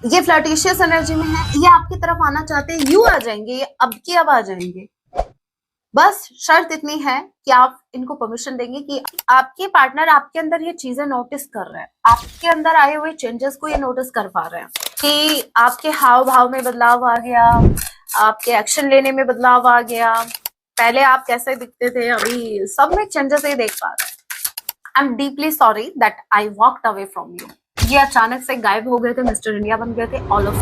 ये फ्लर्टिशियस एनर्जी में है, ये आपकी तरफ आना चाहते हैं, यू आ जाएंगे, ये अब की अब आ जाएंगे। बस शर्त इतनी है कि आप इनको परमिशन देंगे कि आपके पार्टनर आपके अंदर ये चीजें नोटिस कर रहे हैं, आपके अंदर आए हुए चेंजेस को ये नोटिस कर पा रहे हैं कि आपके हाव भाव में बदलाव आ गया, आपके एक्शन लेने में बदलाव आ गया, पहले आप कैसे दिखते थे अभी सब में चेंजेस ये देख पा रहे हैं। I am deeply sorry that I walked away from you. ये अचानक से गायब हो गए थे, मिस्टर इंडिया बन गए थे, ऑल ऑफ।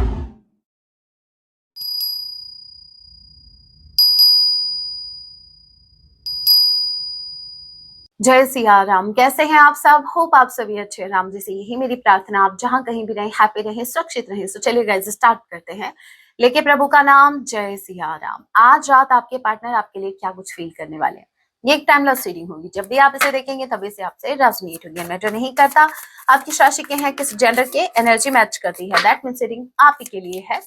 जय सिया राम, कैसे हैं आप सब? होप आप सभी अच्छे हैं। राम जी से यही मेरी प्रार्थना, आप जहां कहीं भी रहें, हैप्पी रहें, सुरक्षित रहें। तो चलिए गाइस स्टार्ट करते हैं, लेके प्रभु का नाम। जय सिया राम। आज रात आपके पार्टनर आपके लिए क्या कुछ फील करने वाले हैं, ये एक टाइमलेस रीडिंग होगी। जब भी आप इसे देखेंगे तभी से आपसे रेजोनेट होगी। मैटर नहीं करता आप किस राशि के हैं, किस जेंडर के, एनर्जी मैच करती है, दैट मींस रीडिंग आप ही के लिए है।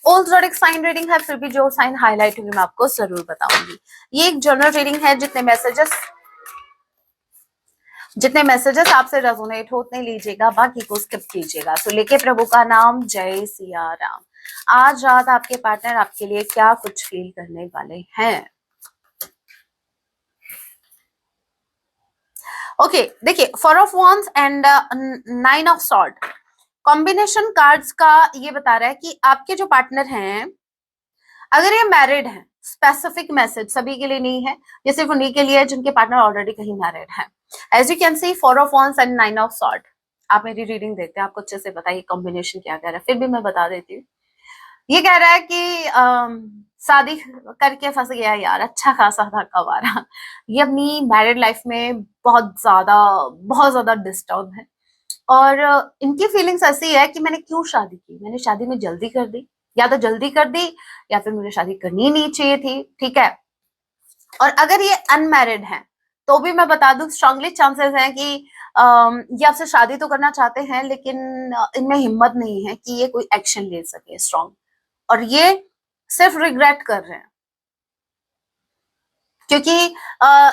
ओल्ड जोडिक साइन रीडिंग है, फिर भी जो साइन हाईलाइट होगी मैं आपको जरूर बताऊंगी। ये एक जनरल रीडिंग है, जितने मैसेजेस आपसे रेजोनेट हो उतने लीजिएगा, बाकी को स्किप कीजिएगा। तो लेके प्रभु का नाम। जय सिया राम। आज रात आपके पार्टनर आपके लिए क्या कुछ फील करने वाले हैं। ओके देखिए, 4 of wands and 9 of sword combination cards का ये बता रहा है कि आपके जो पार्टनर हैं, अगर ये मैरिड हैं, स्पेसिफिक मैसेज सभी के लिए नहीं है, ये सिर्फ उन्हीं के लिए है जिनके पार्टनर ऑलरेडी कहीं मैरिड है। As you can see 4 of wands and 9 of sword. आप मेरी रीडिंग देखते हैं, आपको अच्छे से पता है कॉम्बिनेशन क्या कह रहा है, फिर भी मैं बता देती हूँ। ये कह रहा है कि शादी करके फंस गया यार, अच्छा खासा था कवारा। ये अपनी मैरिड लाइफ में बहुत ज्यादा डिस्टर्ब है, और इनकी फीलिंग्स ऐसी है कि मैंने क्यों शादी की, मैंने शादी में जल्दी कर दी, या तो जल्दी कर दी या फिर मुझे शादी करनी नहीं चाहिए थी। ठीक है, और अगर ये अनमैरिड हैं तो भी मैं बता दूं, स्ट्रांगली चांसेस हैं कि ये आपसे शादी तो करना चाहते हैं, लेकिन इनमें हिम्मत नहीं है कि ये कोई एक्शन ले सके स्ट्रांग, और ये सिर्फ रिग्रेट कर रहे हैं क्योंकि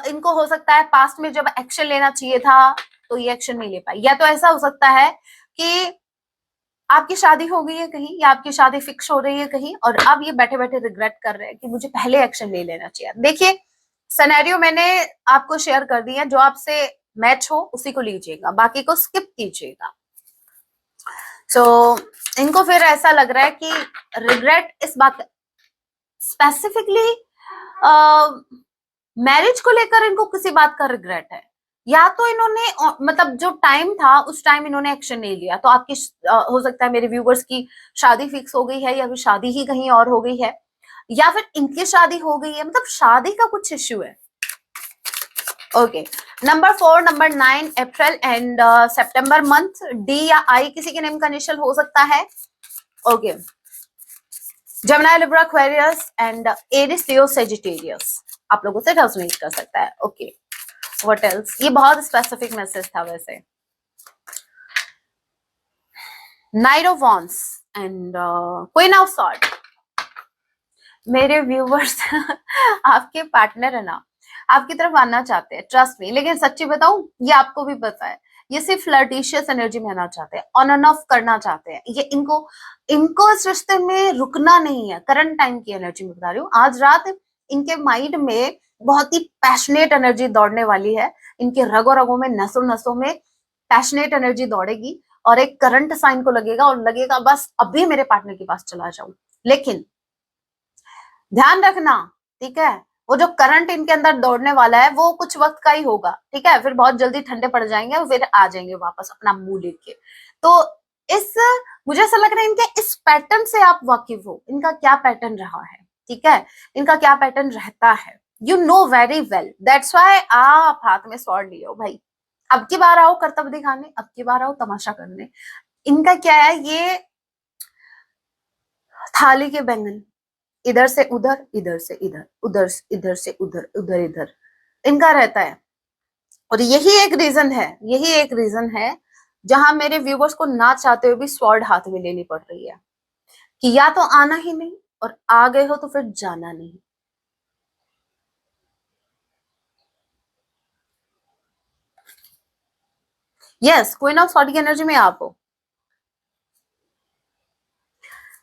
इनको हो सकता है पास्ट में जब एक्शन लेना चाहिए था तो ये एक्शन नहीं ले पाई, या तो ऐसा हो सकता है कि आपकी शादी हो गई है कहीं, या आपकी शादी फिक्स हो रही है कहीं, और अब ये बैठे बैठे रिग्रेट कर रहे हैं कि मुझे पहले एक्शन ले लेना चाहिए। देखिए सिनेरियो मैंने आपको शेयर कर दिया, जो आपसे मैच हो उसी को लीजिएगा, बाकी को स्किप कीजिएगा। सो इनको फिर ऐसा लग रहा है कि रिग्रेट इस बात, स्पेसिफिकली मैरिज को लेकर इनको किसी बात का रिग्रेट है, या तो इन्होंने मतलब जो टाइम था उस टाइम इन्होंने एक्शन नहीं लिया, तो आपकी हो सकता है मेरे व्यूवर्स की शादी फिक्स हो गई है, या फिर शादी ही कहीं और हो गई है, या फिर इनकी शादी हो गई है, मतलब शादी का कुछ इश्यू है। Okay, number 4, number 9, April and September month, D या आई किसी के नेम का इनिशियल हो सकता है। Okay, Gemini, Libra, Aquarius and Aries, Leo, Sagittarius आप लोगों से रेजोनेट कर सकता है। ओके, व्हाट एल्स, ये बहुत स्पेसिफिक मैसेज था वैसे। Night of wands and queen of sword. मेरे व्यूवर्स आपके पार्टनर है ना, आपकी तरफ आना चाहते हैं, ट्रस्ट मी, लेकिन सच्ची बताऊं ये आपको भी पता है, ये सिर्फ फ्लर्टिशियस एनर्जी में आना चाहते हैं, ऑन एंड ऑफ करना चाहते हैं। ये इनको इनको इस रिश्ते में रुकना नहीं है। करंट टाइम की एनर्जी में बता रही हूँ, आज रात इनके माइंड में बहुत ही पैशनेट एनर्जी दौड़ने वाली है, इनके रगों रगों में, नसों नसों में पैशनेट एनर्जी दौड़ेगी, और एक करंट साइन को लगेगा, और लगेगा बस अभी मेरे पार्टनर के पास चला जाऊं। लेकिन ध्यान रखना, ठीक है, वो जो करंट इनके अंदर दौड़ने वाला है वो कुछ वक्त का ही होगा, ठीक है, फिर बहुत जल्दी ठंडे पड़ जाएंगे और फिर आ जाएंगे वापस अपना मुंह लेके। तो इस मुझे ऐसा लग रहा है इनके इस पैटर्न से आप वाकिफ हो, इनका क्या पैटर्न रहा है, ठीक है, इनका क्या पैटर्न रहता है, you know very well, that's why आप हाथ में स्वॉर्ड लिए हो भाई। अब की बार आओ कर्तव्य दिखाने, अब की बार आओ तमाशा करने। इनका क्या है, ये थाली के बैंगन, इधर से उधर, इधर से इधर, इधर से उधर, उधर इधर, इनका रहता है। और यही एक रीजन है जहां मेरे व्यूवर्स को ना चाहते हुए भी स्वॉर्ड हाथ में लेनी पड़ रही है, कि या तो आना ही नहीं, और आ गए हो तो फिर जाना नहीं। यस, क्वीन ऑफ स्वॉर्ड की एनर्जी में आप हो।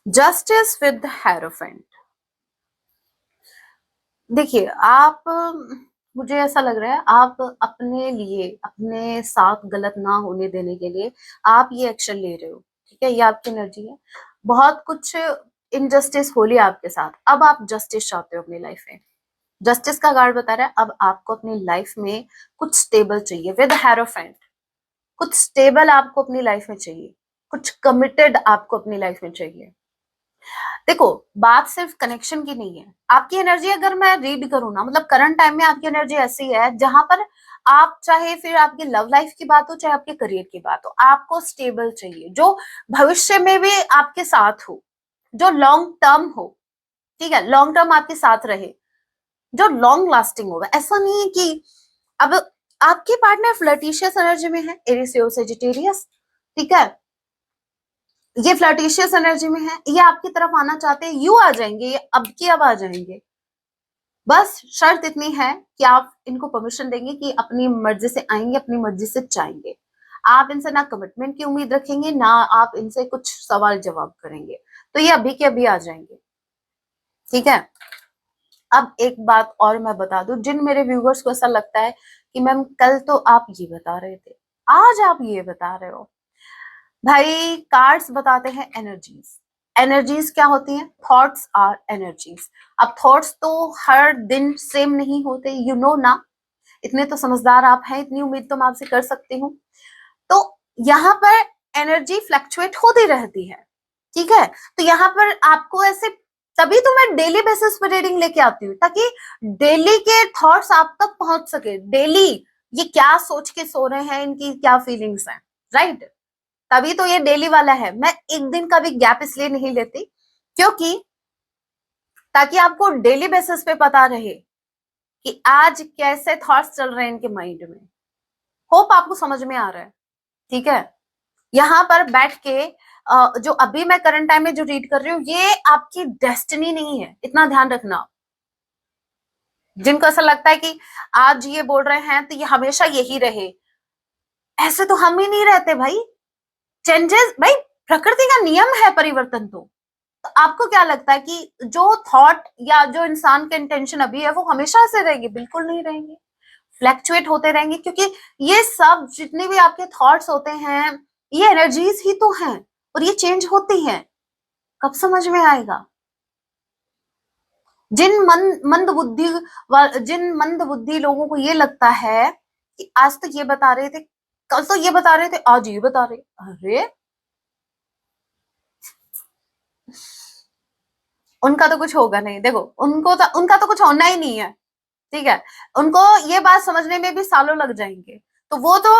Justice with hierophant. देखिए आप, मुझे ऐसा लग रहा है आप अपने लिए, अपने साथ गलत ना होने देने के लिए आप ये एक्शन ले रहे हो, ठीक है, ये आपकी एनर्जी है। बहुत कुछ इनजस्टिस हो लिया आपके साथ, अब आप जस्टिस चाहते हो अपनी लाइफ में। जस्टिस का कार्ड बता रहा है अब आपको अपनी लाइफ में कुछ स्टेबल चाहिए विद हेरोफेंट। कुछ स्टेबल आपको अपनी लाइफ में चाहिए, कुछ कमिटेड आपको अपनी लाइफ में चाहिए। देखो बात सिर्फ कनेक्शन की नहीं है, आपकी एनर्जी अगर मैं रीड करूँ ना, मतलब करंट टाइम में आपकी एनर्जी ऐसी है जहां पर आप, चाहे फिर आपकी लव लाइफ की बात हो चाहे आपके करियर की बात हो, आपको स्टेबल चाहिए जो भविष्य में भी आपके साथ हो, जो लॉन्ग टर्म हो, ठीक है, लॉन्ग टर्म आपके साथ रहे, जो लॉन्ग लास्टिंग होगा। ऐसा नहीं है कि अब आपके पार्टनर फ्लर्टिशियस एनर्जी में है, एरिस लियो सेजिटेरियस, ठीक है, ये फ्लर्टिशियस एनर्जी में है, ये आपकी तरफ आना चाहते हैं, यू आ जाएंगे, ये अब की अब आ जाएंगे। बस शर्त इतनी है कि आप इनको परमिशन देंगे कि अपनी मर्जी से आएंगे, अपनी मर्जी से जाएंगे। आप इनसे ना कमिटमेंट की उम्मीद रखेंगे, ना आप इनसे कुछ सवाल जवाब करेंगे, तो ये अभी के अभी आ जाएंगे, ठीक है। अब एक बात और मैं बता दूं, जिन मेरे व्यूवर्स को ऐसा लगता है कि मैम कल तो आप ये बता रहे थे, आज आप ये बता रहे हो, भाई कार्ड्स बताते हैं एनर्जीज। एनर्जीज क्या होती हैं? Thoughts are energies. अब थॉट्स तो हर दिन सेम नहीं होते, यू नो ना, इतने तो समझदार आप हैं, इतनी उम्मीद तो मैं आपसे कर सकती हूँ। तो यहाँ पर एनर्जी फ्लक्चुएट होती रहती है, ठीक है। तो यहाँ पर आपको ऐसे, तभी तो मैं डेली बेसिस पर रीडिंग लेके आती हूँ, ताकि डेली के थॉट्स आप तक पहुंच सके। डेली ये क्या सोच के सो रहे हैं, इनकी क्या फीलिंग्स हैं, राइट। तभी तो ये डेली वाला है। मैं एक दिन का भी गैप इसलिए नहीं लेती क्योंकि ताकि आपको डेली बेसिस पे पता रहे कि आज कैसे थॉट्स चल रहे हैं इनके माइंड में। होप आपको समझ में आ रहा है, ठीक है। यहाँ पर बैठ के जो अभी मैं करंट टाइम में जो रीड कर रही हूँ, ये आपकी डेस्टिनी नहीं है, इतना ध्यान रखना। जिनको ऐसा लगता है कि आज ये बोल रहे हैं तो ये हमेशा यही रहे, ऐसे तो हम ही नहीं रहते भाई। चेंजेस भाई, प्रकृति का नियम है परिवर्तन। तो आपको क्या लगता है कि जो थॉट या जो इंसान के इंटेंशन अभी है वो हमेशा से रहेगी? बिल्कुल नहीं रहेंगे, फ्लैक्चुएट होते रहेंगे, क्योंकि ये सब जितने भी आपके थॉट्स होते हैं ये एनर्जीज ही तो हैं, और ये चेंज होती हैं। कब समझ में आएगा? जिन मंद बुद्धि लोगों को ये लगता है कि आज तो ये बता रहे थे, कल तो ये बता रहे थे, आज ये बता रहे, अरे उनका तो कुछ होगा नहीं। देखो उनका तो कुछ होना ही नहीं है, ठीक है। उनको ये बात समझने में भी सालों लग जाएंगे। तो वो तो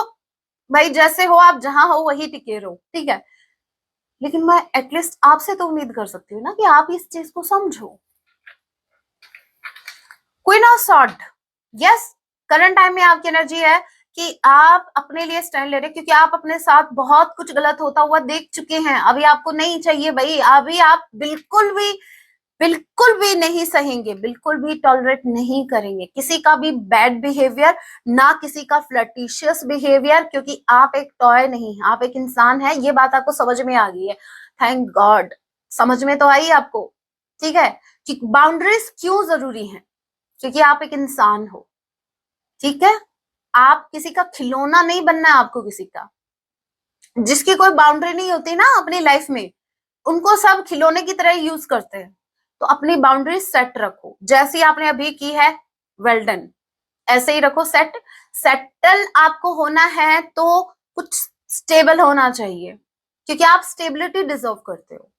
भाई जैसे हो आप, जहां हो वही टिके रहो, ठीक है। लेकिन मैं एटलीस्ट आपसे तो उम्मीद कर सकती हूँ ना कि आप इस चीज को समझो। Queen of sword, yes, current time में आपकी एनर्जी है कि आप अपने लिए स्टैंड ले रहे, क्योंकि आप अपने साथ बहुत कुछ गलत होता हुआ देख चुके हैं। अभी आपको नहीं चाहिए भाई, अभी आप बिल्कुल भी नहीं सहेंगे, बिल्कुल भी टॉलरेट नहीं करेंगे किसी का भी बैड बिहेवियर, ना किसी का फ्लर्टिशियस बिहेवियर, क्योंकि आप एक टॉय नहीं, आप एक इंसान है। ये बात आपको समझ में आ गई है, थैंक गॉड। समझ में तो आई आपको, ठीक है, कि बाउंड्रीज क्यों जरूरी है, क्योंकि आप एक इंसान हो, ठीक है। आप किसी का खिलौना नहीं बनना है आपको, किसी का, जिसकी कोई बाउंड्री नहीं होती ना अपनी लाइफ में, उनको सब खिलौने की तरह यूज करते हैं। तो अपनी बाउंड्री सेट रखो, जैसी आपने अभी की है, वेल डन, ऐसे ही रखो सेट। सेटल आपको होना है तो कुछ स्टेबल होना चाहिए, क्योंकि आप स्टेबिलिटी डिजर्व करते हो।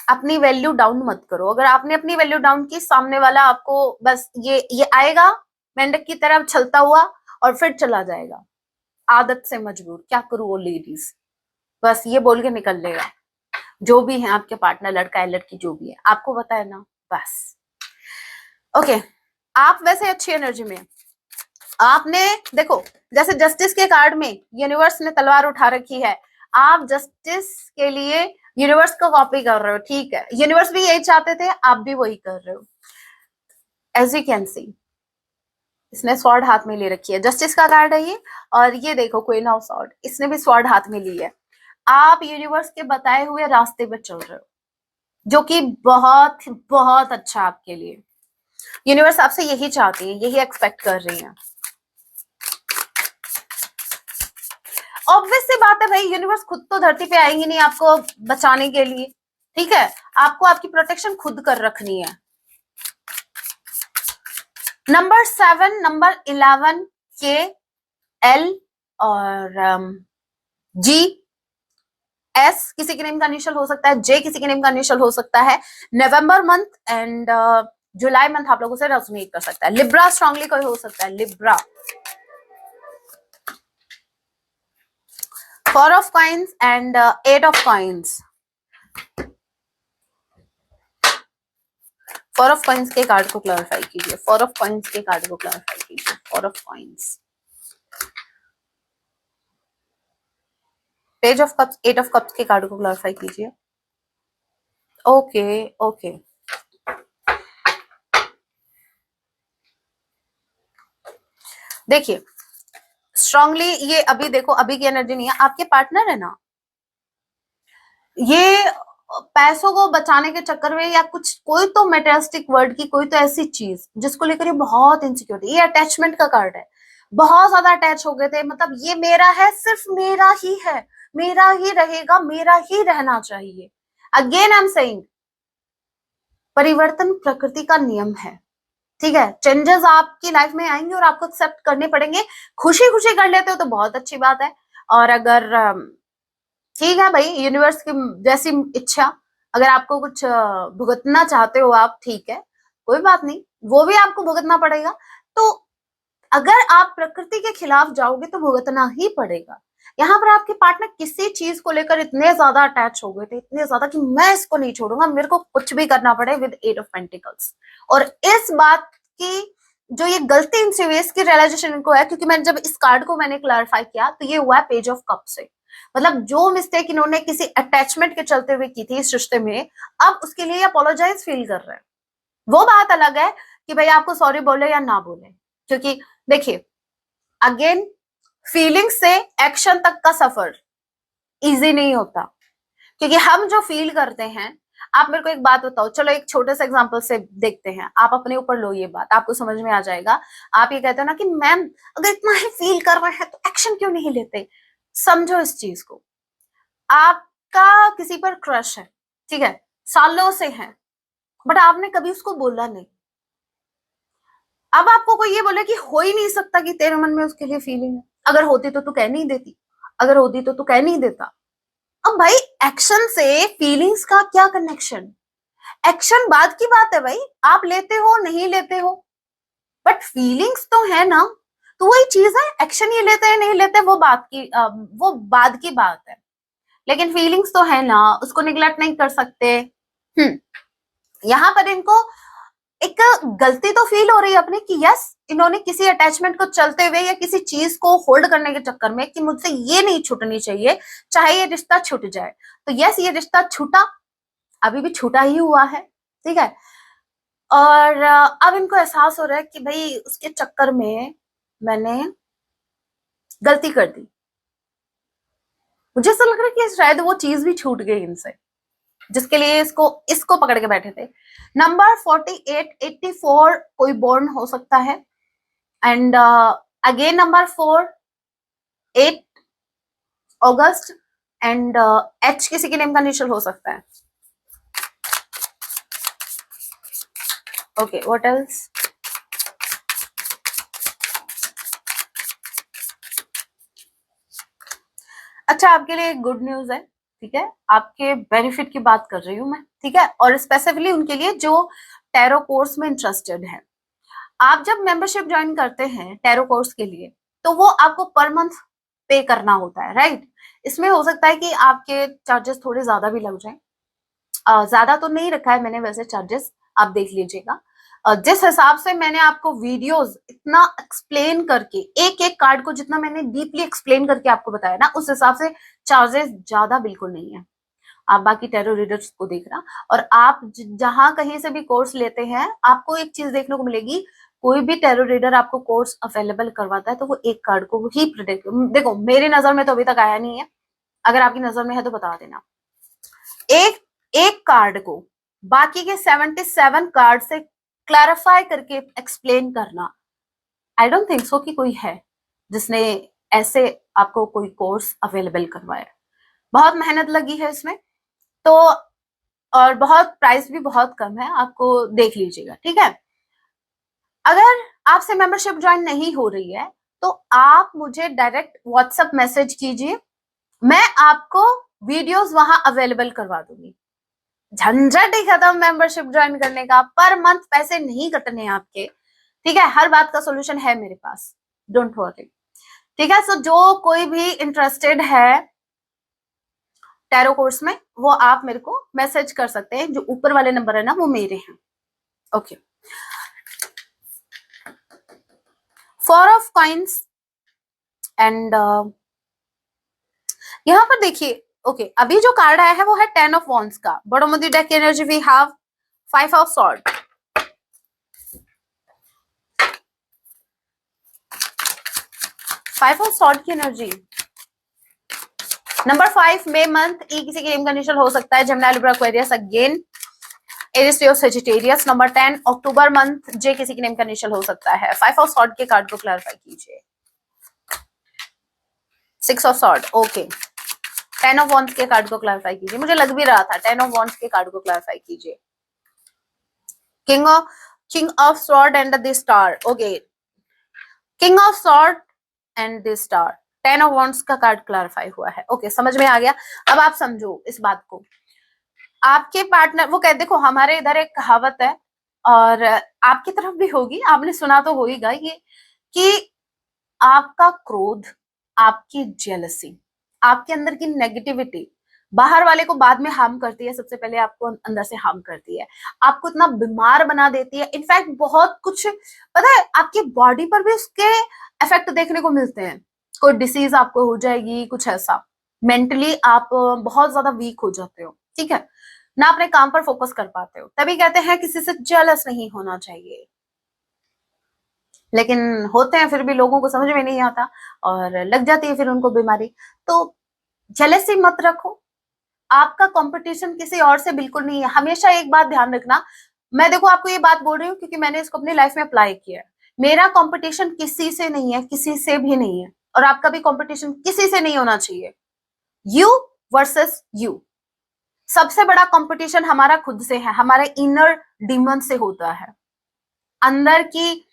अपनी वैल्यू डाउन मत करो। अगर आपने अपनी वैल्यू डाउन की, सामने वाला आपको बस ये आएगा मेंढक की तरह छलता हुआ और फिर चला जाएगा, आदत से मजबूर, क्या करूं वो लेडीज, बस ये बोल के निकल लेगा। जो भी है आपके पार्टनर, लड़का है लड़की, जो भी है, आपको पता है ना, बस ओके। आप वैसे अच्छी एनर्जी में, आपने देखो, जैसे जस्टिस के कार्ड में यूनिवर्स ने तलवार उठा रखी है, आप जस्टिस के लिए यूनिवर्स को कॉपी कर रहे हो, ठीक है। यूनिवर्स भी यही चाहते थे, आप भी वही कर रहे हो। एज यू कैन सी, इसने स्वॉर्ड हाथ में ले रखी है, जस्टिस का कार्ड है ये, और ये देखो क्वीन ऑफ स्वॉर्ड, इसने भी स्वॉर्ड हाथ में ली है। आप यूनिवर्स के बताए हुए रास्ते पे चल रहे हो, जो कि बहुत बहुत अच्छा आपके लिए। यूनिवर्स आपसे यही चाहती है, यही एक्सपेक्ट कर रही है। ऑब्वियस सी बात है भाई, यूनिवर्स खुद तो धरती पे आएंगी नहीं आपको बचाने के लिए, ठीक है? आपको आपकी प्रोटेक्शन खुद कर रखनी है। नंबर 7, नंबर 11, के, एल और जी, एस किसी के नेम का इनिशियल हो सकता है, जे किसी के नेम का इनिशियल हो सकता है। नवंबर मंथ एंड जुलाई मंथ आप लोगों से रेजोनेट कर सकता है। लिब्रा स्ट्रांगली कोई हो सकता है, Libra. 4 of coins and 8 of coins. 4 of coins के कार्ड को क्लैरिफाई कीजिए, 4 ऑफ कॉइंस के कार्ड को क्लैरिफाई कीजिए, 4 of coins. Page of cups, 8 of cups के कार्ड को क्लैरिफाई कीजिए। ओके ओके, देखिए स्ट्रांगली ये अभी देखो, अभी की एनर्जी नहीं है। आपके पार्टनर है ना, ये पैसों को बचाने के चक्कर में या कुछ, कोई तो मेटेरियलिस्टिक वर्ड की कोई तो ऐसी चीज जिसको लेकर ये बहुत इनसिक्योरिटी, ये अटैचमेंट का कार्ड है। बहुत ज्यादा अटैच हो गए थे, मतलब ये मेरा है, सिर्फ मेरा ही है, मेरा ही रहेगा, मेरा ही रहना चाहिए। अगेन आई एम सेइंग, परिवर्तन प्रकृति का नियम है, ठीक है? चेंजेस आपकी लाइफ में आएंगे और आपको एक्सेप्ट करने पड़ेंगे। खुशी खुशी कर लेते हो तो बहुत अच्छी बात है, और अगर ठीक है भाई, यूनिवर्स की जैसी इच्छा, अगर आपको कुछ भुगतना चाहते हो आप, ठीक है, कोई बात नहीं, वो भी आपको भुगतना पड़ेगा। तो अगर आप प्रकृति के खिलाफ जाओगे तो भुगतना ही पड़ेगा। यहाँ पर आपके पार्टनर किसी चीज को लेकर इतने ज्यादा अटैच हो गए थे, इतने ज्यादा कि मैं इसको नहीं छोड़ूंगा, मेरे को कुछ भी करना पड़े, विद 8 ऑफ पेंटिकल्स। और इस बात की जो ये गलती इनसे हुई, इसकी रियलाइजेशन इनको है, क्योंकि मैंने जब इस कार्ड को मैंने क्लैरिफाई किया तो ये हुआ है पेज ऑफ कप से। मतलब जो मिस्टेक इन्होंने किसी अटैचमेंट के चलते हुए की थी इस रिश्ते में, अब उसके लिए अपोलोजाइज फील कर रहे हैं। वो बात अलग है कि भाई आपको सॉरी बोले या ना बोले, क्योंकि देखिए अगेन, फीलिंग से एक्शन तक का सफर इजी नहीं होता, क्योंकि हम जो फील करते हैं, आप मेरे को एक बात बताओ, चलो एक छोटे से एग्जांपल से देखते हैं, आप अपने ऊपर लो, ये बात आपको समझ में आ जाएगा। आप ये कहते हो ना कि मैम अगर इतना ही फील कर रहे हैं तो एक्शन क्यों नहीं लेते? समझो इस चीज को, आपका किसी पर क्रश है, ठीक है, सालों से है, बट आपने कभी उसको बोला नहीं। अब आपको कोई ये बोले कि हो ही नहीं सकता कि तेरे मन में उसके लिए फीलिंग है, अगर होती तो तू कह नहीं देती, अगर होती तो तू कह नहीं देता। अब भाई एक्शन से फीलिंग्स का क्या कनेक्शन? एक्शन बाद की बात है भाई, आप लेते हो नहीं लेते हो, बट फीलिंग्स तो है ना। तो वही चीज है, एक्शन ये लेते हैं नहीं लेते वो बात की वो बाद की बात है, लेकिन फीलिंग्स तो है ना, उसको निगलेक्ट नहीं कर सकते। यहाँ पर इनको एक गलती तो फील हो रही है अपने कि यस, इन्होंने किसी अटैचमेंट को चलते हुए या किसी चीज को होल्ड करने के चक्कर में कि मुझसे ये नहीं छूटनी चाहिए, चाहे ये रिश्ता छूट जाए, तो यस ये रिश्ता छूटा, अभी भी छूटा ही हुआ है, ठीक है। और अब इनको एहसास हो रहा है कि भाई उसके चक्कर में मैंने गलती कर दी। मुझे ऐसा लग रहा है कि शायद वो चीज भी छूट गई इनसे, जिसके लिए इसको इसको पकड़ के बैठे थे। नंबर 48, 84 कोई बोर्न हो सकता है, and again number 4, 8 August, and H किसी के नेम का इनिशियल हो सकता है। Okay, what else? अच्छा, आपके लिए एक गुड न्यूज है, ठीक है, आपके बेनिफिट की बात कर रही हूं मैं, ठीक है, और स्पेसिफिकली उनके लिए जो टैरो कोर्स में इंटरेस्टेड है। आप जब मेंबरशिप ज्वाइन करते हैं टैरो कोर्स के लिए, तो वो आपको पर मंथ पे करना होता है, राइट? इसमें हो सकता है कि आपके चार्जेस थोड़े ज्यादा भी लग जाएं, ज्यादा तो नहीं रखा है मैंने वैसे चार्जेस, आप देख लीजिएगा। जिस हिसाब से मैंने आपको वीडियोस इतना एक्सप्लेन करके, एक एक कार्ड को जितना मैंने डीपली एक्सप्लेन करके आपको बताया ना, उस हिसाब से चार्जेस ज्यादा बिल्कुल नहीं है। आप बाकी टैरो रीडर्स को देखना, और आप जहां कहीं से भी कोर्स लेते हैं, आपको एक चीज देखने को मिलेगी, कोई भी टैरो रीडर आपको कोर्स अवेलेबल करवाता है तो वो एक कार्ड को ही प्रोटेक्ट, देखो मेरी नजर में तो अभी तक आया नहीं है, अगर आपकी नजर में है तो बता देना। एक एक कार्ड को बाकी के 77 कार्ड से क्लैरिफाई करके एक्सप्लेन करना, आई डोंट थिंक सो कि कोई है जिसने ऐसे आपको कोई कोर्स अवेलेबल करवाया। बहुत मेहनत लगी है इसमें तो, और बहुत प्राइस भी बहुत कम है, आपको देख लीजिएगा, ठीक है। अगर आपसे मेंबरशिप ज्वाइन नहीं हो रही है तो आप मुझे डायरेक्ट व्हाट्सएप मैसेज कीजिए, मैं आपको वीडियोस वहां अवेलेबल करवा दूंगी। झंझट ही खत्म मेंबरशिप ज्वाइन करने का, पर मंथ पैसे नहीं कटने आपके, ठीक है। हर बात का सोल्यूशन है मेरे पास, डोंट वरी, ठीक है। सो जो कोई भी इंटरेस्टेड है टैरो कोर्स में, वो आप मेरे को मैसेज कर सकते हैं, जो ऊपर वाले नंबर है ना वो मेरे हैं, okay. Four of coins and यहां पर देखिए, ओके अभी जो कार्ड आया है वो है 10 ऑफ वॉन्ड्स का। Bottom of the deck energy we have 5 of sword, 5 of sword की energy. Number 5 May month E किसी की नेम कंडीशन हो सकता है, Gemini Libra Aquarius again Aries Leo Sagittarius. Number 10 October month J किसी की name condition हो सकता है। 5 ऑफ सॉर्ड के कार्ड को क्लैरिफाई कीजिए। 6 of sword, okay. 10 of wands के कार्ड को क्लैरिफाई कीजिए, मुझे लग भी रहा था 10 ऑफ वॉन्ड्स के कार्ड को क्लैरिफाई कीजिए। King of sword and the star, okay. King of sword and the star, 10 of wands का कार्ड क्लैरिफाई हुआ है, ओके समझ में आ गया। अब आप समझो इस बात को, आपके पार्टनर वो कहते, देखो हमारे इधर एक कहावत है और आपकी तरफ भी होगी, आपने सुना तो होगा ये, कि आपका क्रोध, आपकी जेलसी, आपके अंदर की नेगेटिविटी बाहर वाले को बाद में हार्म करती है, सबसे पहले आपको अंदर से हार्म करती है, आपको इतना बीमार बना देती है। इनफैक्ट बहुत कुछ पता है, आपकी बॉडी पर भी उसके इफेक्ट देखने को मिलते हैं, कोई डिसीज आपको हो जाएगी, कुछ ऐसा, मेंटली आप बहुत ज्यादा वीक हो जाते हो, ठीक है ना, अपने काम पर फोकस कर पाते हो। तभी कहते हैं किसी से जेलस नहीं होना चाहिए, लेकिन होते हैं फिर भी लोगों को समझ में नहीं आता और लग जाती है फिर उनको बीमारी। तो जेलसी मत रखो, आपका कंपटीशन किसी और से बिल्कुल नहीं है। हमेशा एक बात ध्यान रखना, मैं देखो आपको ये बात बोल रही हूँ क्योंकि मैंने इसको अपनी लाइफ में अप्लाई किया है। मेरा कंपटीशन किसी से नहीं है, किसी से भी नहीं है, और आपका भी कंपटीशन किसी से नहीं होना चाहिए। यू वर्सेस यू, सबसे बड़ा कंपटीशन हमारा खुद से है, हमारे इनर डीमन से होता है। अंदर की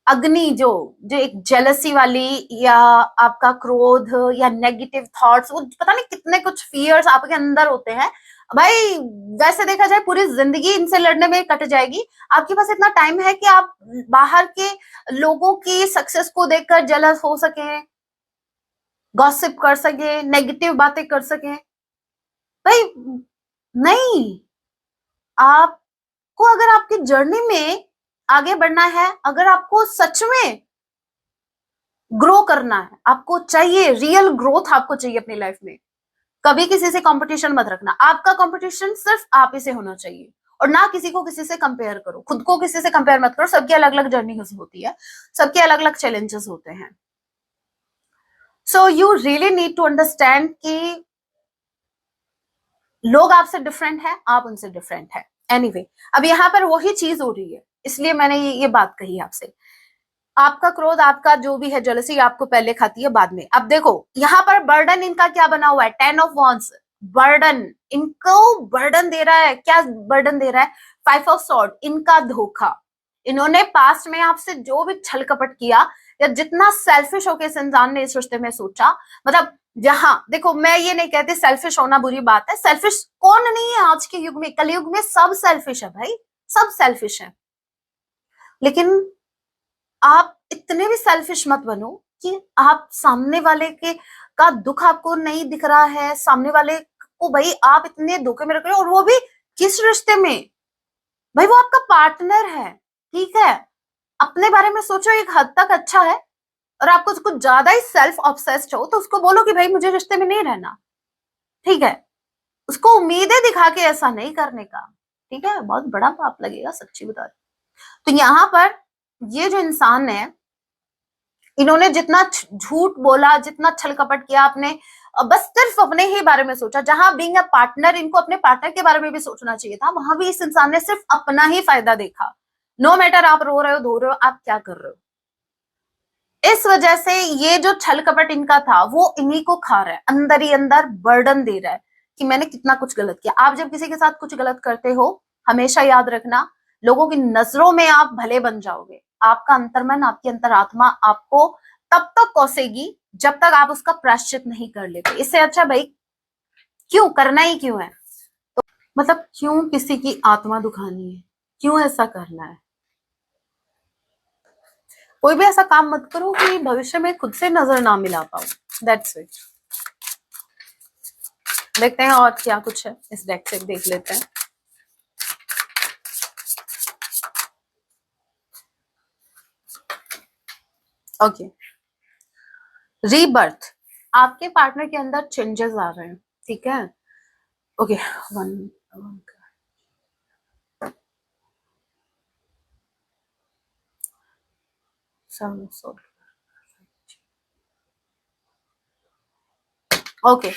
अग्नि जो जो एक जेलसी वाली, या आपका क्रोध, या नेगेटिव थॉट्स, वो पता नहीं कितने कुछ फियर्स आपके अंदर होते हैं भाई। वैसे देखा जाए पूरी जिंदगी इनसे लड़ने में कट जाएगी। आपके पास इतना टाइम है कि आप बाहर के लोगों की सक्सेस को देखकर जेलस हो सके, गॉसिप कर सके, नेगेटिव बातें कर सके, भाई नहीं। आपको अगर आपकी जर्नी में आगे बढ़ना है, अगर आपको सच में ग्रो करना है, आपको चाहिए रियल ग्रोथ, आपको चाहिए अपनी लाइफ में, कभी किसी से कंपटीशन मत रखना। आपका कंपटीशन सिर्फ आप ही से होना चाहिए, और ना किसी को किसी से कंपेयर करो, खुद को किसी से कंपेयर मत करो। सबकी अलग अलग जर्नी होती है, सबके अलग अलग चैलेंजेस होते हैं। So you really need to understand कि लोग आपसे डिफरेंट है, आप उनसे डिफरेंट है। एनीवे, अब यहाँ पर वही चीज हो रही है, इसलिए मैंने ये बात कही आपसे। आपका क्रोध, आपका जो भी है जेलसी, आपको पहले खाती है बाद में। अब देखो यहाँ पर बर्डन इनका क्या बना हुआ है, 10 ऑफ वॉन्ड्स, बर्डन, इनको बर्डन दे रहा है। क्या बर्डन दे रहा है? 5 ऑफ सॉर्ड, इनका धोखा। इन्होंने पास्ट में आपसे जो भी छल कपट किया, या जितना सेल्फिश होकर इस इंसान ने इस रिश्ते में सोचा, मतलब जहां देखो, मैं ये नहीं कहती सेल्फिश होना बुरी बात है, सेल्फिश कौन नहीं है आज के युग में, कलयुग में सब सेल्फिश है भाई, सब सेल्फिश है। लेकिन आप इतने भी सेल्फिश मत बनो कि आप सामने वाले के का दुख आपको नहीं दिख रहा है, सामने वाले को भाई आप इतने धोखे में रख रहे हो, और वो भी किस रिश्ते में? भाई वो आपका पार्टनर है, ठीक है। अपने बारे में सोचो, एक हद तक अच्छा है, और आपको कुछ ज्यादा ही सेल्फ ऑब्सेस्ड हो तो उसको बोलो कि भाई मुझे रिश्ते में नहीं रहना, ठीक है। उसको उम्मीदें दिखा के ऐसा नहीं करने का, ठीक है, बहुत बड़ा पाप लगेगा, सच्ची बता रही। तो यहाँ पर ये जो इंसान है, इन्होंने जितना झूठ बोला, जितना छल कपट किया, आपने बस सिर्फ अपने ही बारे में सोचा। जहां बीइंग अ पार्टनर इनको अपने पार्टनर के बारे में भी सोचना चाहिए था, वहां भी इस इंसान ने सिर्फ अपना ही फायदा देखा। नो मैटर आप रो रहे हो, धो रहे हो, आप क्या कर रहे हो। इस वजह से ये जो छल कपट इनका था वो इन्हीं को खा रहा है, अंदर ही अंदर बर्डन दे रहा है कि मैंने कितना कुछ गलत किया। आप जब किसी के साथ कुछ गलत करते हो, हमेशा याद रखना, लोगों की नजरों में आप भले बन जाओगे, आपका अंतर्मन, आपकी अंतरात्मा आपको तब तक कोसेगी जब तक आप उसका प्रायश्चित नहीं कर लेते। इससे अच्छा भाई क्यों करना ही क्यों है। तो मतलब क्यों किसी की आत्मा दुखानी है, क्यों ऐसा करना है। कोई भी ऐसा काम मत करो कि भविष्य में खुद से नजर ना मिला पाओ। That's it. देखते हैं और क्या कुछ है इस डेक से, देख लेते हैं। ओके, रीबर्थ, आपके पार्टनर के अंदर चेंजेस आ रहे हैं, ठीक है। Okay, one okay,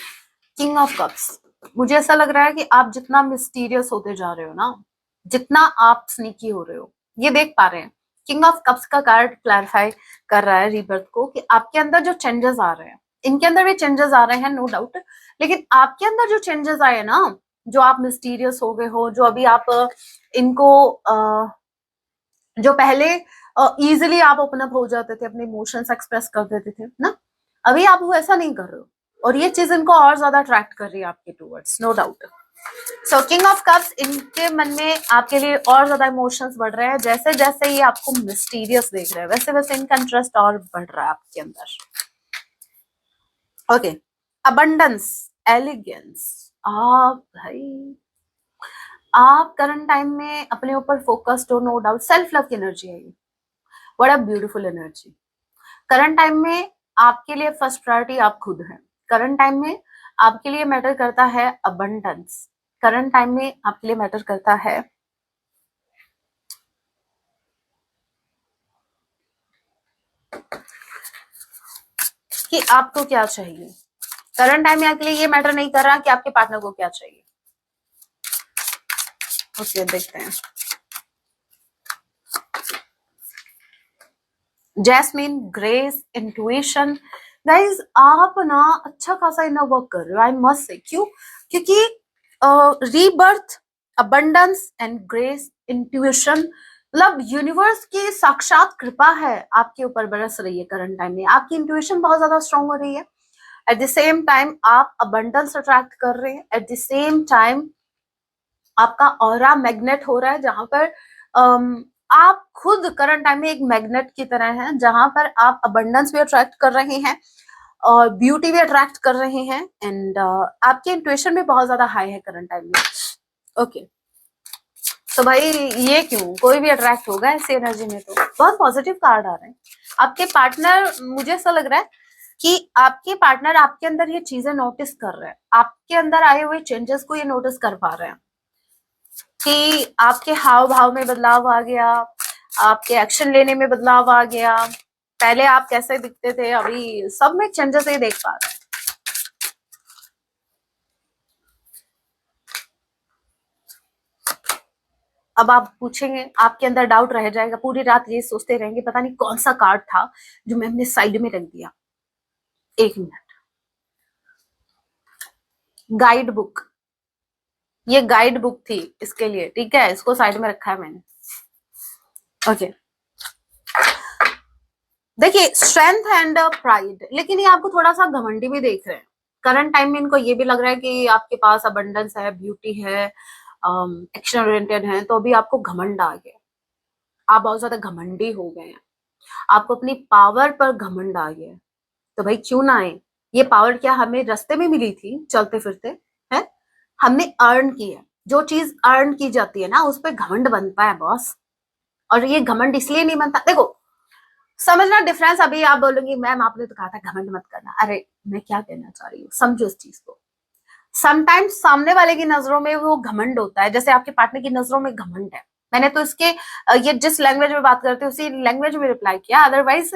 king of cups. मुझे ऐसा लग रहा है कि आप जितना मिस्टीरियस होते जा रहे हो ना, जितना आप स्नीकी हो रहे हो, ये देख पा रहे हैं। किंग ऑफ कप्स का कार्ड क्लैरिफाई कर रहा है रीबर्थ को कि आपके अंदर जो चेंजेस आ रहे हैं, इनके अंदर भी चेंजेस आ रहे हैं, नो डाउट। लेकिन आपके अंदर जो चेंजेस आए ना, जो आप मिस्टीरियस हो गए हो, जो अभी आप इनको जो पहले इजिली आप ओपन अप हो जाते थे, अपने इमोशंस एक्सप्रेस कर देते थे ना, अभी आप वो ऐसा नहीं कर रहे हो, और ये चीज इनको और ज्यादा अट्रैक्ट कर रही है आपके towards, no doubt. So king of cups, इनके मन में आपके लिए और ज्यादा इमोशंस बढ़ रहे हैं। जैसे जैसे ये आपको मिस्टीरियस देख रहे हैं, वैसे वैसे इनका इंटरेस्ट और बढ़ रहा है आपके अंदर। Okay, abundance, elegance. आप भाई, आप करंट टाइम में अपने ऊपर फोकस्ड हो, नो डाउट। सेल्फ लव की एनर्जी है ये, what a beautiful energy. Current time में आपके लिए फर्स्ट प्रायोरिटी आप खुद हैं। करंट टाइम में आपके लिए मैटर करता है अबंडेंस। करंट टाइम में आपके लिए मैटर करता है कि आपको क्या चाहिए। करंट टाइम में आपके लिए ये मैटर नहीं कर रहा कि आपके पार्टनर को क्या चाहिए। ओके, देखते हैं। Jasmine, grace, intuition. गाइज आप ना अच्छा खासा इनर वर्क कर रहे हो, आई मस्ट से। क्यों? क्योंकि rebirth, abundance and grace, intuition, मतलब यूनिवर्स की साक्षात कृपा है आपके ऊपर बरस रही है करंट टाइम में। आपकी इंट्यूशन बहुत ज्यादा स्ट्रांग हो रही है। एट द सेम टाइम आप अबंडेंस अट्रैक्ट कर रहे हैं। एट द सेम टाइम आपका ऑरा मैग्नेट हो रहा है, जहां पर आप खुद करंट टाइम में एक मैग्नेट की तरह हैं, जहां पर आप अबंडेंस भी अट्रैक्ट कर रहे हैं और ब्यूटी भी अट्रैक्ट कर रहे हैं। एंड आपकी इंट्यूशन भी बहुत ज्यादा हाई है करंट टाइम में। ओके, तो भाई ये क्यों, कोई भी अट्रैक्ट होगा ऐसी एनर्जी में। तो बहुत पॉजिटिव कार्ड आ रहे हैं। आपके पार्टनर, मुझे ऐसा लग रहा है कि आपके पार्टनर आपके अंदर ये चीजें नोटिस कर रहे हैं, आपके अंदर आए हुए चेंजेस को ये नोटिस कर पा रहे हैं कि आपके हाव भाव में बदलाव आ गया, आपके एक्शन लेने में बदलाव आ गया। पहले आप कैसे दिखते थे, अभी सब में चेंजेस ये देख पा रहे हैं। अब आप पूछेंगे, आपके अंदर डाउट रह जाएगा, पूरी रात ये सोचते रहेंगे पता नहीं कौन सा कार्ड था जो मैं अपने साइड में रख दिया। एक मिनट, गाइड बुक, ये गाइड बुक थी इसके लिए, ठीक है, इसको साइड में रखा है मैंने। ओके, देखिए स्ट्रेंथ एंड प्राइड, लेकिन ये आपको थोड़ा सा घमंडी भी देख रहे हैं। करंट टाइम में इनको ये भी लग रहा है कि आपके पास अबंडेंस है, ब्यूटी है, एक्शन ओरिएंटेड है, तो अभी आपको घमंड आ गया। आप बहुत ज्यादा घमंडी हो गए हैं, आपको अपनी पावर पर घमंड आ गया है। तो भाई क्यों ना आए, ये पावर क्या हमें रास्ते में मिली थी चलते फिरते है, हमने अर्न की है। जो चीज अर्न की जाती है ना, उस पर घमंड बनता है बॉस। और ये घमंड इसलिए नहीं बनता, देखो समझना डिफरेंस। अभी आप बोलोगी मैम आपने तो कहा था घमंड मत करना, अरे मैं क्या कहना चाह रही हूँ, समझो इस चीज को। समटाइम्स सामने वाले की नजरों में वो घमंड होता है, जैसे आपके पार्टनर की नजरों में घमंड है। मैंने तो इसके ये जिस लैंग्वेज में बात करते हैं उसी लैंग्वेज में रिप्लाई किया, अदरवाइज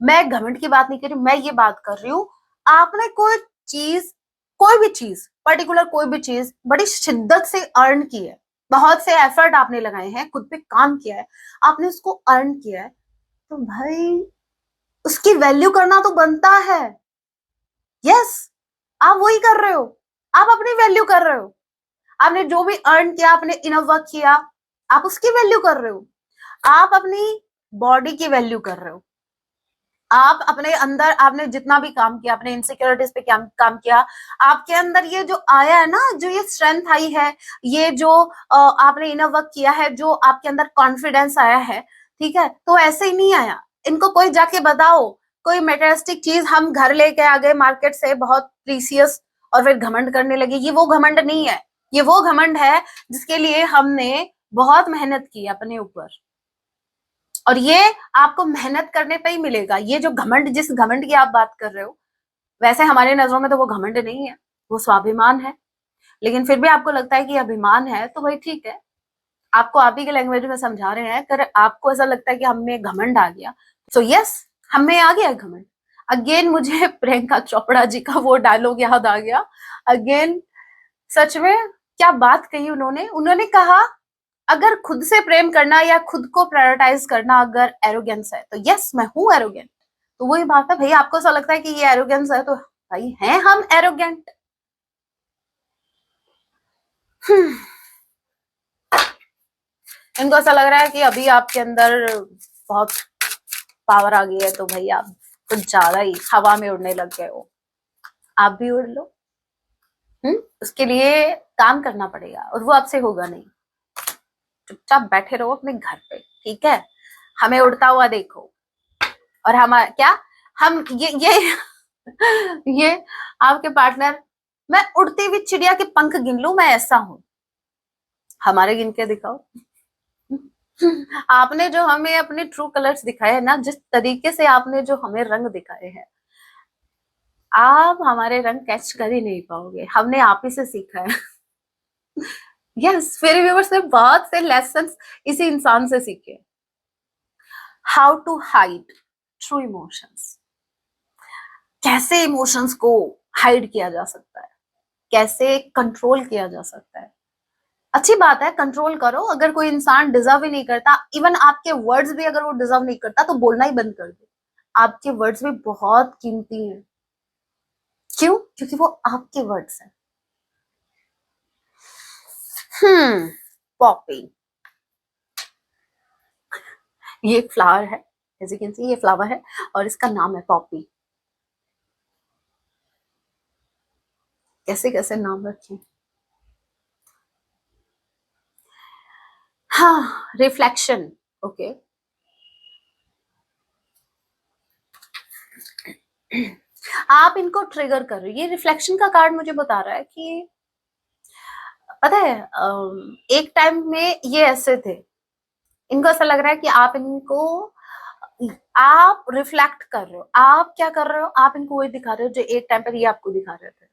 मैं घमंड की बात नहीं कर रही हूँ, मैं ये बात कर रही हूँ आपने कोई भी चीज पर्टिकुलर कोई भी चीज बड़ी शिद्दत से अर्न की है, बहुत से एफर्ट आपने लगाए हैं, खुद पे काम किया है, आपने उसको अर्न किया है, तो भाई उसकी वैल्यू करना तो बनता है। यस, आप वही कर रहे हो, आप अपनी वैल्यू कर रहे हो, आपने जो भी अर्न किया, आपने इनफ वर्क किया, आप उसकी वैल्यू कर रहे हो, आप अपनी बॉडी की वैल्यू कर रहे हो, आप अपने अंदर आपने जितना भी काम किया, अपने इनसिक्योरिटीज पे काम किया, आपके अंदर ये जो आया है ना, जो ये स्ट्रेंथ आई है, ये जो आपने इनर वर्क किया है, जो आपके अंदर कॉन्फिडेंस आया है, ठीक है, तो ऐसे ही नहीं आया। इनको कोई जाके बताओ, कोई मेटेरियलिस्टिक चीज हम घर लेके आ गए मार्केट से बहुत प्रीसियस, और फिर घमंड करने लगे, ये वो घमंड नहीं है, ये वो घमंड है जिसके लिए हमने बहुत मेहनत की अपने ऊपर, और ये आपको मेहनत करने पे ही मिलेगा। ये जो घमंड, जिस घमंड की आप बात कर रहे हो, वैसे हमारे नजरों में तो वो घमंड नहीं है, वो स्वाभिमान है, लेकिन फिर भी आपको लगता है कि अभिमान है, तो भाई ठीक है, आपको आप ही के लैंग्वेज में समझा रहे हैं, अगर आपको ऐसा लगता है कि हमें घमंड आ गया, तो यस, हमें आ गया घमंड। अगेन मुझे प्रियंका चोपड़ा जी का वो डायलॉग याद आ गया अगेन, सच में क्या बात कही उन्होंने, उन्होंने कहा अगर खुद से प्रेम करना या खुद को प्रायोरिटाइज करना अगर एरोगेंस है, तो यस मैं हूं एरोगेंट। तो वही बात है भाई, आपको ऐसा लगता है कि ये एरोगेंस है, तो भाई हैं हम एरोगेंट। इनको ऐसा लग रहा है कि अभी आपके अंदर बहुत पावर आ गई है, तो भाई आप कुछ ज्यादा ही हवा में उड़ने लग गए हो, आप भी उड़ लो। उसके लिए काम करना पड़ेगा, और वो आपसे होगा नहीं। चुपचाप बैठे रहो अपने घर पे, ठीक है, हमें उड़ता हुआ देखो, और हम क्या, हम ये आपके पार्टनर, मैं उड़ती हुई चिड़िया के पंख गिन लूं, मैं ऐसा हूं, हमारे गिन के दिखाओ। आपने जो हमें अपने ट्रू कलर्स दिखाए हैं ना, जिस तरीके से आपने जो हमें रंग दिखाए हैं, आप हमारे रंग कैच कर ही नहीं पाओगे, हमने आप ही से सीखा है। यस, मेरे व्यूअर्स ने बहुत से लेसन्स इसी इंसान से सीखे। How to hide true emotions, कैसे इमोशंस को हाइड किया जा सकता है, कैसे कंट्रोल किया जा सकता है। अच्छी बात है, कंट्रोल करो, अगर कोई इंसान डिजर्व ही नहीं करता, इवन आपके वर्ड्स भी अगर वो डिजर्व नहीं करता, तो बोलना ही बंद कर दो। आपके वर्ड्स भी बहुत कीमती हैं। क्यों? क्योंकि वो आपके वर्ड्स हैं। पॉपी, ये एक फ्लावर है, एज यू कैन सी ये फ्लावर है, और इसका नाम है पॉपी। कैसे कैसे नाम रखे। हाँ, रिफ्लेक्शन, ओके। आप इनको ट्रिगर कर रहे हो, ये रिफ्लेक्शन का कार्ड मुझे बता रहा है कि पता है, एक टाइम में ये ऐसे थे, इनको ऐसा लग रहा है कि आप इनको, आप रिफ्लेक्ट कर रहे हो, आप क्या कर रहे हो, आप इनको वही दिखा रहे हो जो एक टाइम पर ये आपको दिखा रहे थे।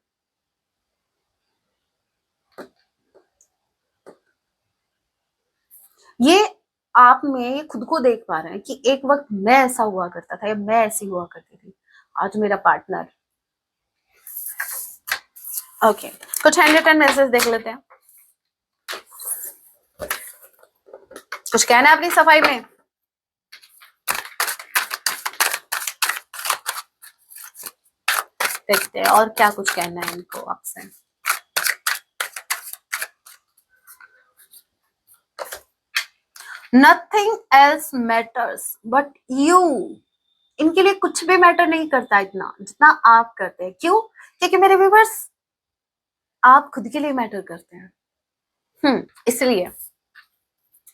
ये आप में खुद को देख पा रहे हैं कि एक वक्त मैं ऐसा हुआ करता था, या मैं ऐसी हुआ करती थी, आज मेरा पार्टनर। ओके, कुछ हैंड रिटन मैसेज देख लेते हैं, कुछ कहना है अपनी सफाई में। देखते हैं और क्या कुछ कहना है इनको आपसे। Nothing else matters but you, इनके लिए कुछ भी मैटर नहीं करता इतना जितना आप करते हैं। क्यों? क्योंकि मेरे व्यूवर्स, आप खुद के लिए मैटर करते हैं। इसलिए,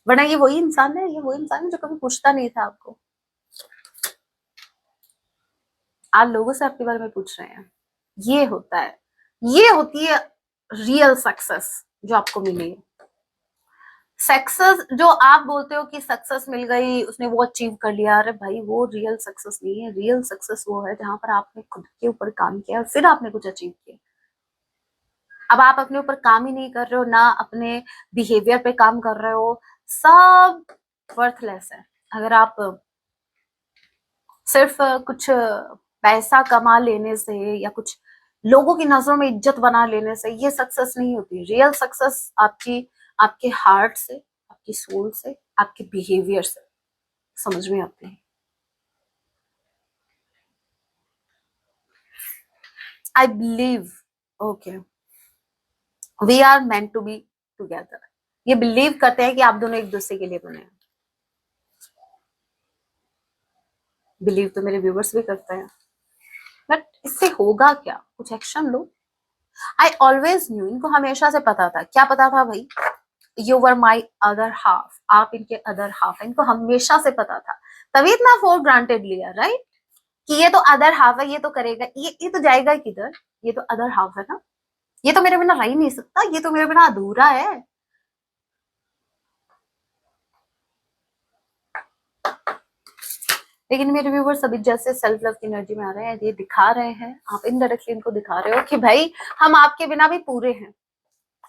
वरना ये वही इंसान है, ये वही इंसान है जो कभी पूछता नहीं था आपको, आज लोगों से आपके बारे में पूछ रहे हैं। ये होता है, ये होती है रियल सक्सेस जो आपको मिली है। सक्सेस जो आप बोलते हो कि सक्सेस मिल गई, उसने वो अचीव कर लिया, अरे भाई वो रियल सक्सेस नहीं है। रियल सक्सेस वो है जहां पर आपने खुद के ऊपर काम किया और फिर आपने कुछ अचीव किया। अब आप अपने ऊपर काम ही नहीं कर रहे हो, ना अपने बिहेवियर पे काम कर रहे हो, सब वर्थलेस है। अगर आप सिर्फ कुछ पैसा कमा लेने से या कुछ लोगों की नजरों में इज्जत बना लेने से ये सक्सेस नहीं होती। रियल सक्सेस आपकी आपके हार्ट से, आपकी सोल से, आपके बिहेवियर से समझ में आती है। I believe okay we are meant to be together. ये बिलीव करते हैं कि आप दोनों एक दूसरे के लिए बने हैं। बिलीव तो मेरे व्यूवर्स भी करते हैं, बट इससे होगा क्या? कुछ action low. I always new, इनको हमेशा से पता था। क्या पता था भाई? You were my other half, आप इनके अदर हाफ। इनको हमेशा से पता था, तभी इतना फॉर ग्रांटेड लिया, राइट? कि ये तो अदर हाफ है, ये तो करेगा, ये तो जाएगा किधर? ये तो अदर हाफ है ना, ये तो मेरे बिना रह ही नहीं सकता, ये तो मेरे बिना अधूरा है। लेकिन मेरे व्यूवर्स अभी जैसे सेल्फ लव की एनर्जी में आ रहे हैं, ये दिखा रहे हैं, आप इनडायरेक्टली इनको दिखा रहे हो कि भाई हम आपके बिना भी पूरे हैं।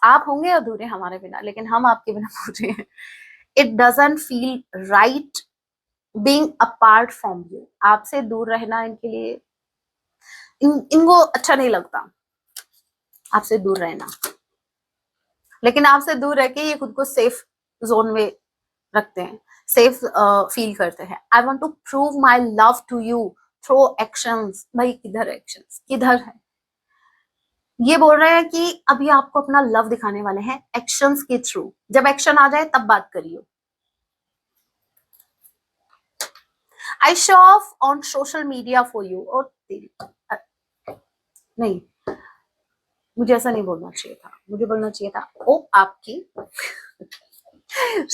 आप होंगे अधूरे हमारे बिना, लेकिन हम आपके बिना पूरे हैं। It doesn't feel right being apart from you. आपसे दूर रहना इनके लिए इनको अच्छा नहीं लगता, आपसे दूर रहना। लेकिन आपसे दूर रह के ये खुद को सेफ जोन में रखते हैं, सेफ फील करते हैं। I want to prove my love to you through actions. भाई किधर एक्शंस, किधर है? ये बोल रहे हैं कि अभी आपको अपना लव दिखाने वाले हैं एक्शंस के थ्रू। जब एक्शन आ जाए तब बात करिए। I show off on social media for you. और तेरी नहीं, मुझे ऐसा नहीं बोलना चाहिए था, मुझे बोलना चाहिए था ओ आपकी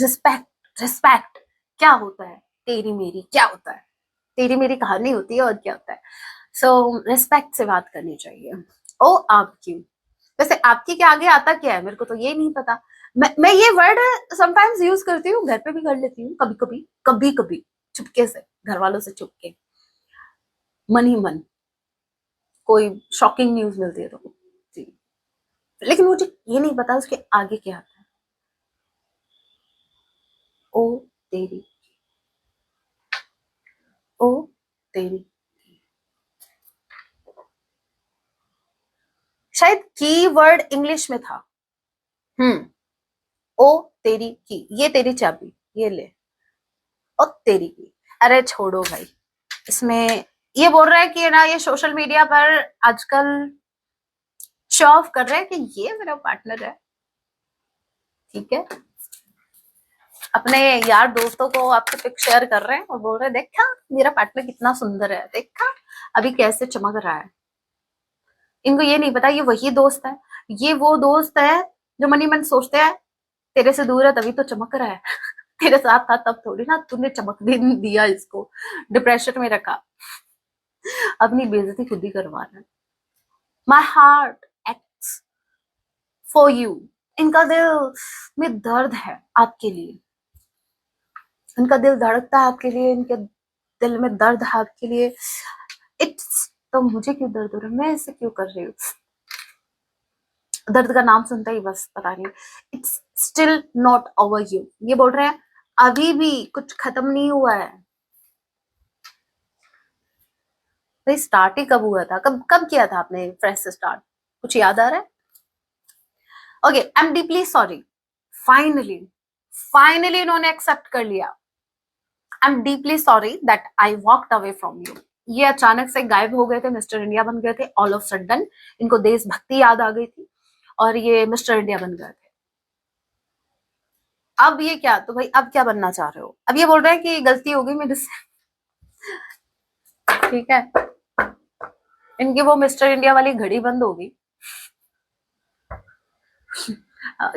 रिस्पेक्ट। रिस्पेक्ट क्या होता है? तेरी मेरी क्या होता है? तेरी मेरी कहानी होती है, और क्या होता है? सो रिस्पेक्ट से बात करनी चाहिए। ओ आपकी, वैसे आपकी के आगे आता क्या है मेरे को तो ये नहीं पता। मैं ये वर्ड समटाइम्स यूज करती हूँ, घर पे भी कर लेती हूँ कभी कभी, कभी कभी चुपके से, घर वालों से चुपके, मन ही मन, कोई शॉकिंग न्यूज मिलती है तो जी। लेकिन मुझे ये नहीं पता उसके आगे क्या आता है। ओ तेरी, ओ तेरी, शायद की वर्ड इंग्लिश में था। हम्म, ओ तेरी की, ये तेरी चाबी, ये ले, ओ तेरी की। अरे छोड़ो भाई, इसमें ये बोल रहा है कि ना ये सोशल मीडिया पर आजकल शो ऑफ कर रहे हैं कि ये मेरा पार्टनर है। ठीक है, अपने यार दोस्तों को आपसे पिक शेयर कर रहे हैं और बोल रहे हैं देखा मेरा पार्टनर कितना सुंदर है, देखा अभी कैसे चमक रहा है। इनको ये नहीं पता ये वही दोस्त है, ये वो दोस्त है जो मनी मन सोचते हैं तेरे से दूर है तभी तो चमक रहा है। तेरे साथ था तब थोड़ी ना तूने चमक दिया इसको, डिप्रेशन में रखा, अपनी बेइज्जती खुद ही करवा रहा है। My heart acts for you. इनका दिल में दर्द है आपके लिए, इनका दिल धड़कता है आपके लिए, इनके दिल में दर्द है आपके लिए। इट्स तो मुझे क्यों दर्द हो रहा है, मैं इसे क्यों कर रही हूँ? दर्द का नाम सुनता ही बस पता नहीं। It's still not over you. ये बोल रहे हैं अभी भी कुछ खत्म नहीं हुआ है। भाई स्टार्ट ही कब हुआ था? कब कब किया था आपने फ्रेश से स्टार्ट? कुछ याद आ रहा है? Okay, I am deeply sorry. Finally, finally इन्होंने एक्सेप्ट कर लिया। I am deeply sorry that I walked away from you. ये अचानक से गायब हो गए थे, मिस्टर इंडिया बन गए थे ऑल ऑफ सडन। इनको देशभक्ति याद आ गई थी और ये मिस्टर इंडिया बन गए थे। अब ये क्या, तो भाई अब क्या बनना चाह रहे हो? अब ये बोल रहे हैं कि गलती हो गई मेरे से। ठीक है, इनकी वो मिस्टर इंडिया वाली घड़ी बंद होगी।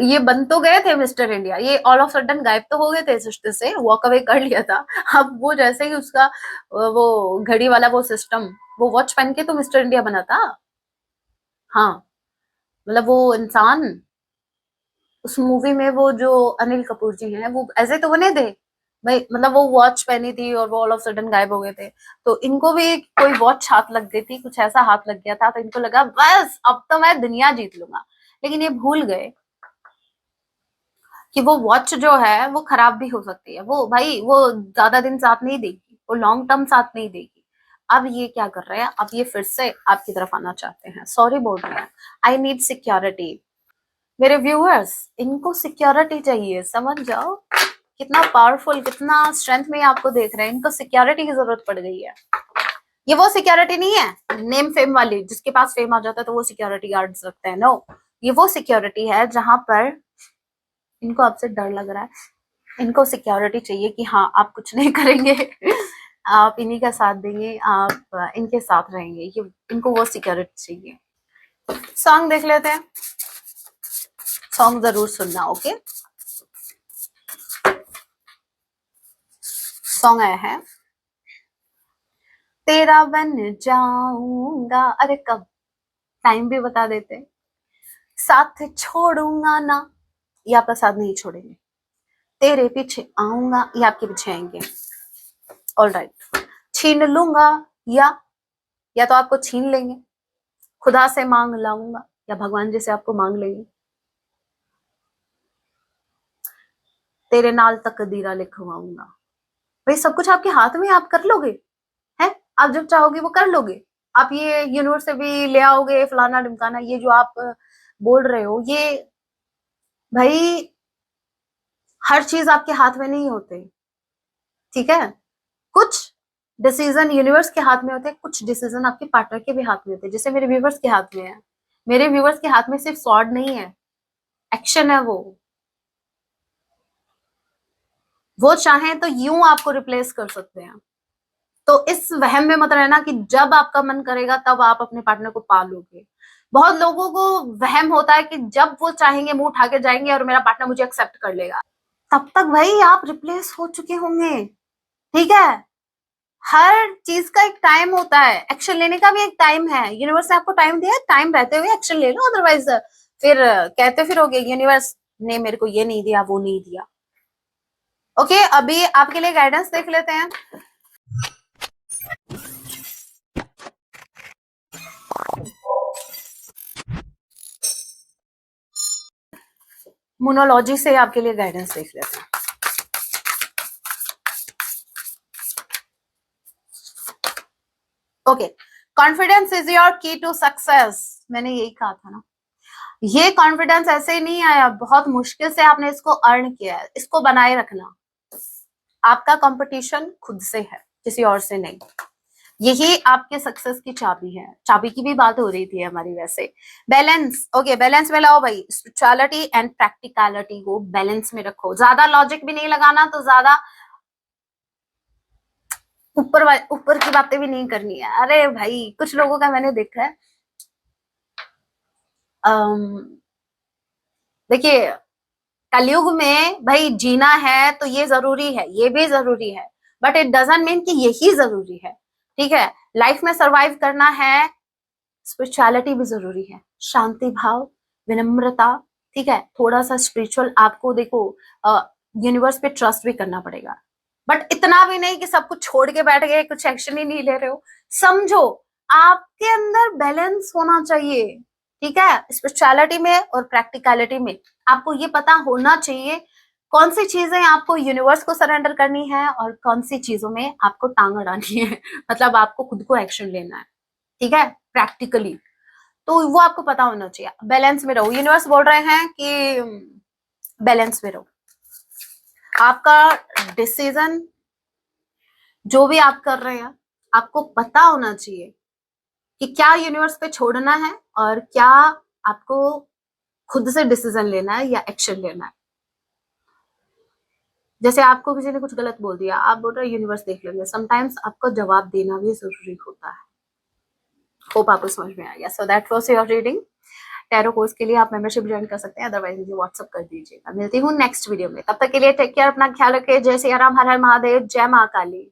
ये बन तो गए थे मिस्टर इंडिया, ये ऑल ऑफ सडन गायब तो हो गए थे सृष्टि से, वॉक अवे कर लिया था। अब वो जैसे ही उसका वो घड़ी वाला वो सिस्टम, वो वॉच पहन के तो मिस्टर इंडिया बना था। हाँ, मतलब वो इंसान उस मूवी में वो जो अनिल कपूर जी हैं वो ऐसे तो बने थे भाई, मतलब वो वॉच पहनी थी और वो ऑल ऑफ सडन गायब हो गए थे। तो इनको भी कोई वॉच हाथ लग गई थी, कुछ ऐसा हाथ लग गया था, तो इनको लगा बस अब तो मैं दुनिया जीत लूंगा। लेकिन ये भूल गए कि वो वॉच जो है वो खराब भी हो सकती है। वो भाई वो ज्यादा दिन साथ नहीं देगी, वो लॉन्ग टर्म साथ नहीं देगी। अब ये क्या कर रहे हैं, अब ये फिर से आपकी तरफ आना चाहते हैं, सॉरी बोल रहे हैं, आई नीड सिक्योरिटी। मेरे व्यूअर्स, इनको सिक्योरिटी चाहिए, समझ जाओ कितना पावरफुल, कितना स्ट्रेंथ में आपको देख रहे हैं, इनको सिक्योरिटी की जरूरत पड़ गई है। ये वो सिक्योरिटी नहीं है नेम फेम वाली, जिसके पास फेम आ जाता है तो वो सिक्योरिटी गार्ड्स रखते हैं, नो, ये वो सिक्योरिटी है जहां पर इनको आपसे डर लग रहा है, इनको सिक्योरिटी चाहिए कि हाँ आप कुछ नहीं करेंगे, आप इन्हीं का साथ देंगे, आप इनके साथ रहेंगे, ये इनको वो सिक्योरिटी चाहिए। सॉन्ग देख लेते हैं, सॉन्ग जरूर सुनना, ओके। सॉन्ग आया है, तेरा बन जाऊंगा, अरे कब, टाइम भी बता देते, साथ छोड़ूंगा ना, ये आपका साथ नहीं छोड़ेंगे, तेरे पीछे आऊंगा, ये आपके पीछे आएंगे, ऑल राइट, छीन लूंगा, या तो आपको छीन लेंगे, खुदा से मांग लाऊंगा, या भगवान जी से आपको मांग लेंगे, तेरे नाल तकदीरा लिखवाऊंगा। भाई सब कुछ आपके हाथ में, आप कर लोगे, है, आप जब चाहोगे वो कर लोगे, आप ये यूनिवर्स से भी ले आओगे फलाना ढिमकाना, ये जो आप बोल रहे हो, ये भाई हर चीज आपके हाथ में नहीं होते, ठीक है, कुछ डिसीजन यूनिवर्स के हाथ में होते हैं, कुछ डिसीजन आपके पार्टनर के भी हाथ में होते हैं, जैसे मेरे व्यूवर्स के हाथ में है, मेरे व्यूवर्स के हाथ में सिर्फ स्वॉर्ड नहीं है, एक्शन है, वो चाहें तो यूं आपको रिप्लेस कर सकते हैं, तो इस वहम में मत रहना कि जब आपका मन करेगा तब आप अपने पार्टनर को पा लोगे। बहुत लोगों को वहम होता है कि जब वो चाहेंगे मुंह उठा के जाएंगे और मेरा पार्टनर मुझे एक्सेप्ट कर लेगा, तब तक भाई आप रिप्लेस हो चुके होंगे, ठीक है। हर चीज का एक टाइम होता है, एक्शन लेने का भी एक टाइम है, यूनिवर्स ने आपको टाइम दिया है, टाइम रहते हुए एक्शन ले लो, अदरवाइज फिर कहते फिरोगे यूनिवर्स ने मेरे को ये नहीं दिया, वो नहीं दिया। ओके, अभी आपके लिए गाइडेंस देख लेते हैं। मोनोलॉजी से आपके लिए गाइडेंस देख लेते हैं। ओके, कॉन्फिडेंस इज योर की टू सक्सेस, मैंने यही कहा था ना, ये कॉन्फिडेंस ऐसे ही नहीं आया, बहुत मुश्किल से आपने इसको अर्न किया है, इसको बनाए रखना। आपका कंपटीशन खुद से है, किसी और से नहीं, यही आपके सक्सेस की चाबी है, चाबी की भी बात हो रही थी हमारी वैसे। बैलेंस, ओके, बैलेंस में लाओ भाई, स्पिरिचुअलिटी एंड प्रैक्टिकलिटी को बैलेंस में रखो, ज्यादा लॉजिक भी नहीं लगाना, तो ज्यादा ऊपर ऊपर की बातें भी नहीं करनी है। अरे भाई कुछ लोगों का मैंने देखा है, देखिए कलयुग में भाई जीना है तो ये जरूरी है, ये भी जरूरी है, बट इट डजंट मीन कि यही जरूरी है, ठीक है। लाइफ में सरवाइव करना है, स्पिरिचुअलिटी भी जरूरी है, शांति भाव, विनम्रता, ठीक है, थोड़ा सा स्पिरिचुअल आपको देखो, यूनिवर्स पे ट्रस्ट भी करना पड़ेगा, बट इतना भी नहीं कि सब कुछ छोड़ के बैठ गए, कुछ एक्शन ही नहीं ले रहे हो, समझो आपके अंदर बैलेंस होना चाहिए, ठीक है, स्पिरिचुअलिटी में और प्रैक्टिकलिटी में आपको ये पता होना चाहिए कौन सी चीजें आपको यूनिवर्स को सरेंडर करनी है और कौन सी चीजों में आपको टांग अड़ानी है, मतलब आपको खुद को एक्शन लेना है, ठीक है, प्रैक्टिकली, तो वो आपको पता होना चाहिए। बैलेंस में रहो, यूनिवर्स बोल रहे हैं कि बैलेंस में रहो, आपका डिसीजन जो भी आप कर रहे हैं आपको पता होना चाहिए कि क्या यूनिवर्स पे छोड़ना है और क्या आपको खुद से डिसीजन लेना है या एक्शन लेना है। जैसे आपको किसी ने कुछ गलत बोल दिया, आप बोल रहे यूनिवर्स देख लेंगे, समटाइम्स आपको जवाब देना भी जरूरी होता है। होप आपको समझ में आ गया। So that was your reading. Tarot course के लिए आप मेंबरशिप ज्वाइन कर सकते हैं, अदरवाइज मुझे व्हाट्सअप कर दीजिएगा। मिलती हूँ नेक्स्ट वीडियो में, तब तक के लिए टेक केयर, अपना ख्याल रखिए। जय सिया राम, हर हर महादेव, जय माँ काली।